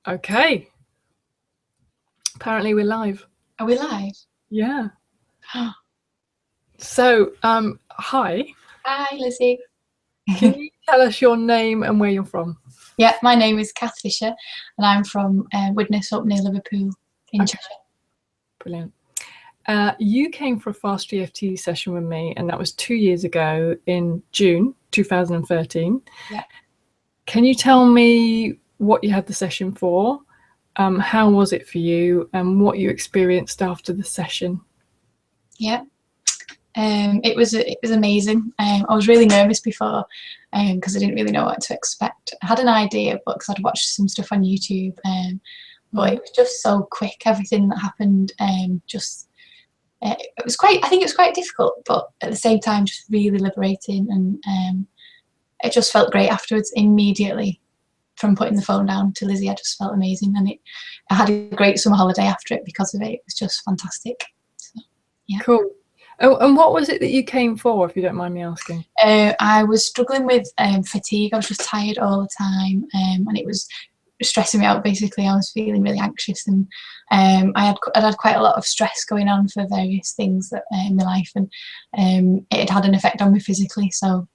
Okay. Apparently we're live. Are we live? Yeah. So, hi. Hi, Lizzie. Can you tell us your name and where you're from? Yeah, my name is Kath Fisher, and I'm from Widnes up near Liverpool in Okay. Cheshire. Brilliant. You came for a Fast EFT session with me, and that was 2 years ago in June 2013. Yeah. Can you tell me what you had the session for? How was it for you, and what you experienced after the session? Yeah. It was amazing. I was really nervous before because I didn't really know what to expect. I had an idea, but because I'd watched some stuff on YouTube, but it was just so quick. Everything that happened, it was quite. I think it was quite difficult, but at the same time, just really liberating, and it just felt great afterwards. Immediately from putting the phone down to Lizzie, I just felt amazing, and I had a great summer holiday after it because of it. It was just fantastic. So, yeah. Cool. Oh, and what was it that you came for, if you don't mind me asking? I was struggling with fatigue. I was just tired all the time, and it was stressing me out. Basically, I was feeling really anxious, and I'd had quite a lot of stress going on for various things that in my life, and it had an effect on me physically. So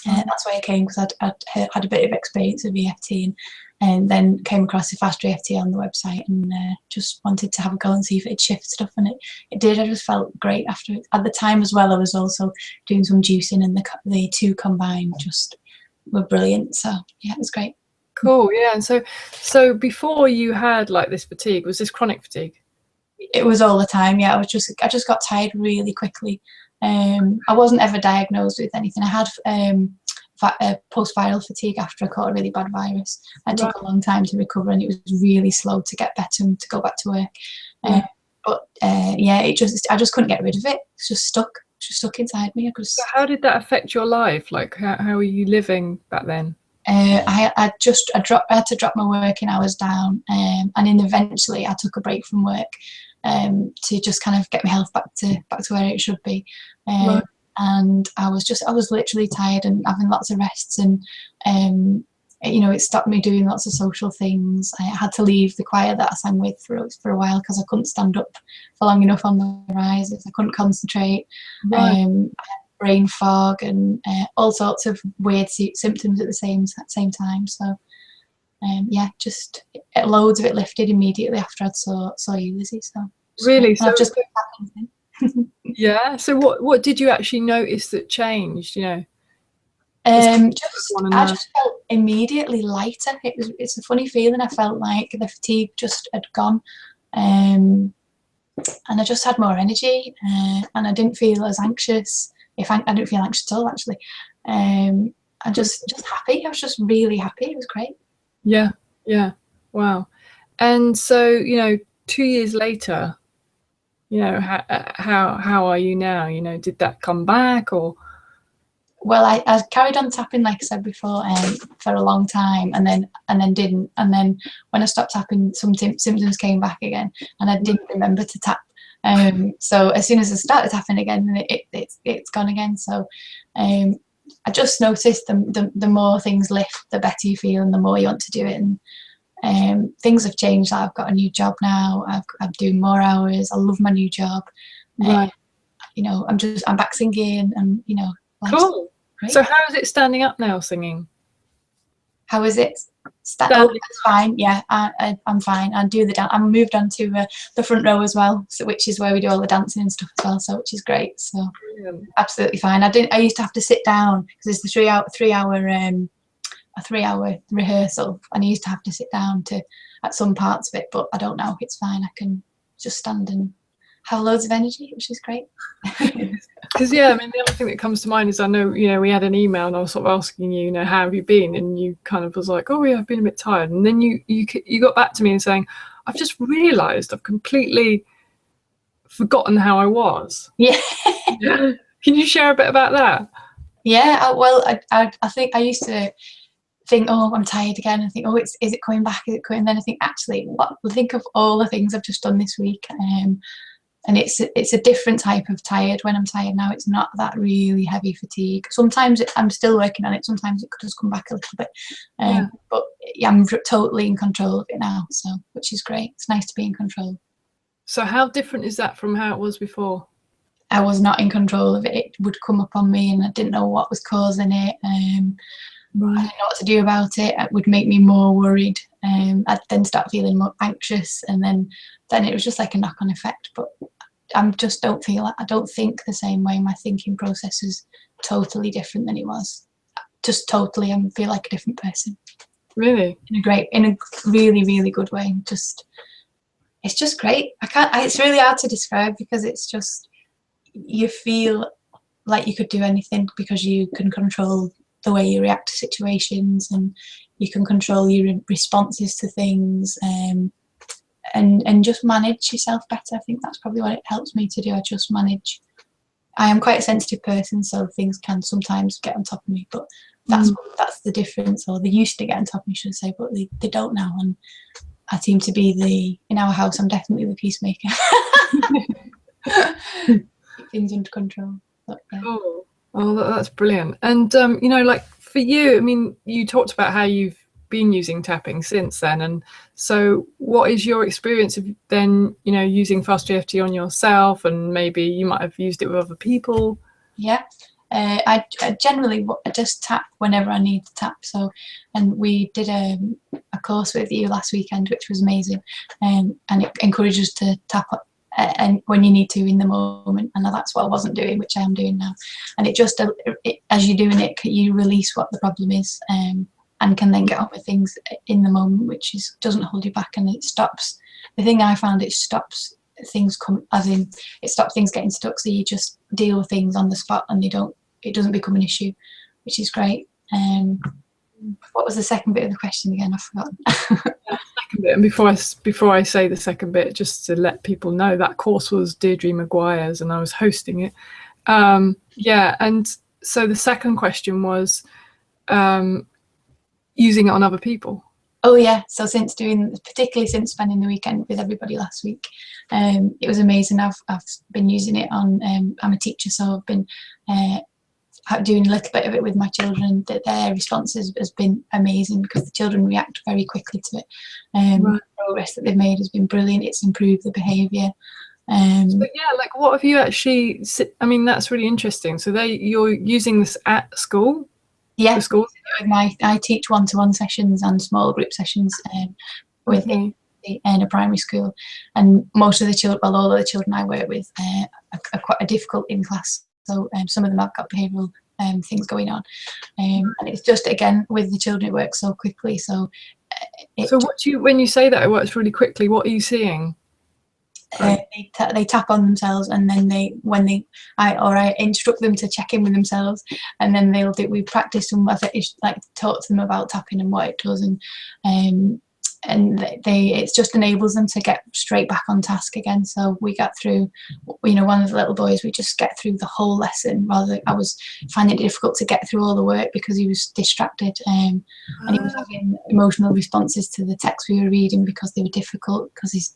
that's why I came, because I'd had a bit of experience of EFT, and then came across the Fast EFT on the website, and just wanted to have a go and see if it'd shift stuff, and it did. I just felt great after it. At the time as well, I was also doing some juicing, and the two combined just were brilliant. So yeah, it was great. Cool. Yeah. And so before you had like this fatigue, was this chronic fatigue? It was all the time. Yeah, I just got tired really quickly. I wasn't ever diagnosed with anything. I had post-viral fatigue after I caught a really bad virus. It took a long time to recover, and it was really slow to get better and to go back to work. Yeah, I just couldn't get rid of it. It's just stuck inside me. So how did that affect your life? Like, how were you living back then? I had to drop my working hours down, and then eventually I took a break from work to just kind of get my health back to where it should be. Right. And I was literally tired and having lots of rests, and it stopped me doing lots of social things. I had to leave the choir that I sang with for a while because I couldn't stand up for long enough on the rises. I couldn't concentrate. Right. I had brain fog and all sorts of weird symptoms at the same time. So just loads of it lifted immediately after I saw you, Lizzie. So really, so I've just yeah. So what did you actually notice that changed? I just felt immediately lighter. It's a funny feeling. I felt like the fatigue just had gone, and I just had more energy, and I didn't feel as anxious. I didn't feel anxious at all, actually. I'm just happy. I was just really happy. It was great. Yeah. Wow. And so 2 years later, how are you now? Did that come back or? Well, I carried on tapping, like I said before, for a long time, and then didn't. And then when I stopped tapping, some symptoms came back again, and I didn't remember to tap. So as soon as I started tapping again, it's gone again. So I just noticed the more things lift, the better you feel, and the more you want to do it. And things have changed. I've got a new job now. I'm doing more hours. I love my new job. Right. I'm back singing, and Cool. Great. So how is it standing up now singing? How is it? It's fine. Yeah, I'm fine. I do the dance. I'm moved on to the front row as well, which is where we do all the dancing and stuff as well. So which is great. So absolutely fine. I used to have to sit down because it's the a 3-hour rehearsal, and I used to have to sit down at some parts of it. But I don't know. It's fine. I can just stand and have loads of energy, which is great. Because the other thing that comes to mind is I know we had an email and I was sort of asking you, how have you been, and you kind of was like, oh yeah, I've been a bit tired, and then you got back to me and saying, I've just realised I've completely forgotten how I was. Yeah. Can you share a bit about that? Yeah. I think I used to think, oh, I'm tired again, and think, oh, is it coming back? Is it coming? And then I think, actually, think of all the things I've just done this week. And it's a different type of tired when I'm tired now. It's not that really heavy fatigue. Sometimes I'm still working on it. Sometimes it could just come back a little bit. But I'm totally in control of it now, so which is great. It's nice to be in control. So how different is that from how it was before? I was not in control of it. It would come up on me and I didn't know what was causing it. I didn't know what to do about it. It would make me more worried. I'd then start feeling more anxious, and then it was just like a knock-on effect. But I don't think the same way. My thinking process is totally different than it was. Just totally, I feel like a different person. Really? In a really, really good way. It's just great. It's really hard to describe, because it's just, you feel like you could do anything because you can control the way you react to situations, and you can control your responses to things, and just manage yourself better. I think that's probably what it helps me to do. I just manage. I am quite a sensitive person, so things can sometimes get on top of me, but that's the difference, or they used to get on top of me, should I say, but they don't now. And I seem to be in our house, I'm definitely the peacemaker. Keep things under control. But, yeah. Oh, that's brilliant. And like for you, I mean, you talked about how you've been using tapping since then, and so what is your experience of then using Fast GFT on yourself, and maybe you might have used it with other people? Yeah. I generally just tap whenever I need to tap. So, and we did a course with you last weekend, which was amazing, and it encourages us to tap and when you need to in the moment, and that's what I wasn't doing, which I am doing now. And it just as you're doing it, you release what the problem is, and can then get on with things in the moment, which doesn't hold you back, and it stops. The thing I found, it stops things it stops things getting stuck, so you just deal with things on the spot, and it doesn't become an issue, which is great. What was the second bit of the question again? I've forgotten. Second bit, and before I say the second bit, just to let people know, that course was Deirdre Maguire's, and I was hosting it. And so the second question was using it on other people. Oh yeah, so particularly since spending the weekend with everybody last week, it was amazing. I've been using it on, I'm a teacher, so I've been doing a little bit of it with my children. Their response has been amazing, because the children react very quickly to it. The progress that they've made has been brilliant. It's improved the behaviour. But yeah, like what have you actually, I mean, that's really interesting. So you're using this at school? Yeah, I teach one-to-one sessions and small group sessions with in a primary school, and most of the children, well, all of the children I work with are quite difficult in class. So some of them have got behavioural things going on, and it's just, again, with the children, it works so quickly. So when you say that it works really quickly, what are you seeing? They tap on themselves, and then I instruct them to check in with themselves, and then we practice and like talk to them about tapping and what it does, and it just enables them to get straight back on task again. So we got through, one of the little boys, we just get through the whole lesson. I was finding it difficult to get through all the work because he was distracted, and he was having emotional responses to the text we were reading because they were difficult, because he's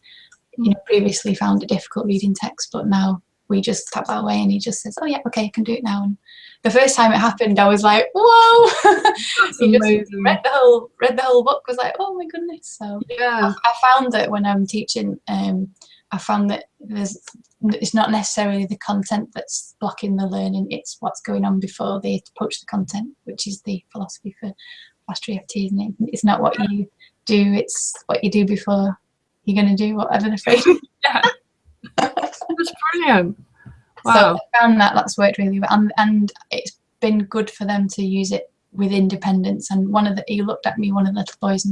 previously found it difficult reading text, but now we just tap that away and he just says, oh yeah, okay, I can do it now. And the first time it happened, I was like, whoa. He just read the whole book, was like, oh my goodness. So yeah, I found that when I'm teaching, I found that it's not necessarily the content that's blocking the learning, it's what's going on before they approach the content, which is the philosophy for Fast GFT, isn't it? It's not what you do, it's what you do before you're going to do whatever the phrase. Yeah. That's brilliant. Wow. So I found that's worked really well, and it's been good for them to use it with independence. And one of the little boys,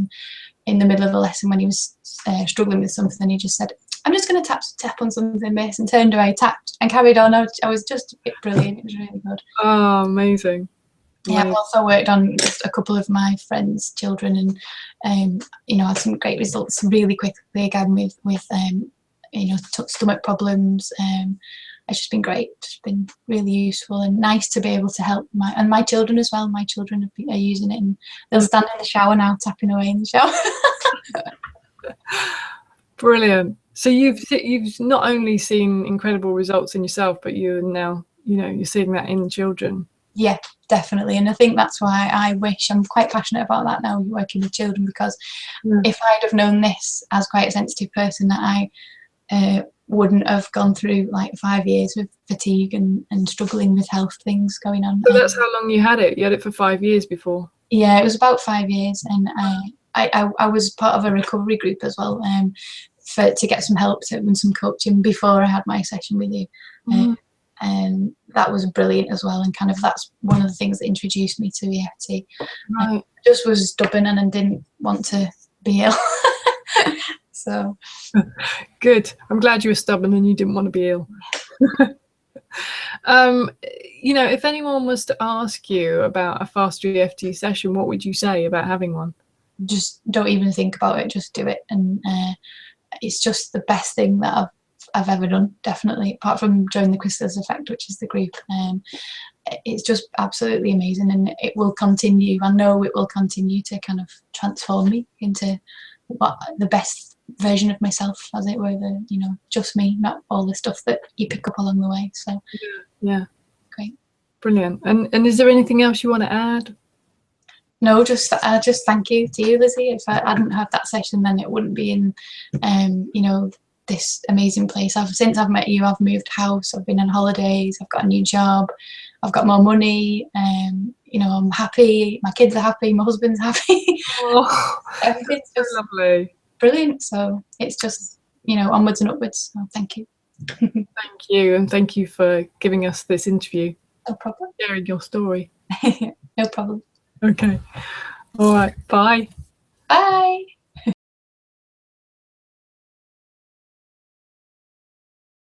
in the middle of a lesson when he was struggling with something, he just said, I'm just going to tap on something, miss, and turned away, tapped, and carried on. I was just brilliant. It was really good. Oh, amazing. Yeah, I've also worked on just a couple of my friends' children, and had some great results really quickly, again with stomach problems. It's just been great. It's been really useful and nice to be able to help my children as well. My children are using it, and they'll stand in the shower now, tapping away in the shower. Brilliant. So you've not only seen incredible results in yourself, but you're now you're seeing that in children. Yeah, definitely. And I think that's why I'm quite passionate about that now, working with children, because if I'd have known this as quite a sensitive person, that I wouldn't have gone through like 5 years of fatigue and struggling with health things going on. So that's how long you had it? You had it for 5 years before? Yeah, it was about 5 years, and I was part of a recovery group as well, to get some help and some coaching before I had my session with you. And that was brilliant as well, and kind of that's one of the things that introduced me to EFT. Right. I just was stubborn and didn't want to be ill. So good. I'm glad you were stubborn and you didn't want to be ill. You know, if anyone was to ask you about a fast EFT session, what would you say about having one? Just don't even think about it, just do it. And it's just the best thing that I've ever done, definitely, apart from joining the Chrysalis Effect, which is the group. It's just absolutely amazing, and it will continue. I know it will continue to kind of transform me into the best version of myself, as it were. Just me, not all the stuff that you pick up along the way. So yeah, great, brilliant. And is there anything else you want to add? No, just thank you to you, Lizzie. If I hadn't had that session, then it wouldn't be in this amazing place. Since I've met you, I've moved house, I've been on holidays, I've got a new job, I've got more money, I'm happy, my kids are happy, my husband's happy. Oh, everything's just lovely. Brilliant. So it's just, onwards and upwards. So thank you. Thank you, and thank you for giving us this interview. No problem. Sharing your story. No problem. Okay. All right. Bye. Bye.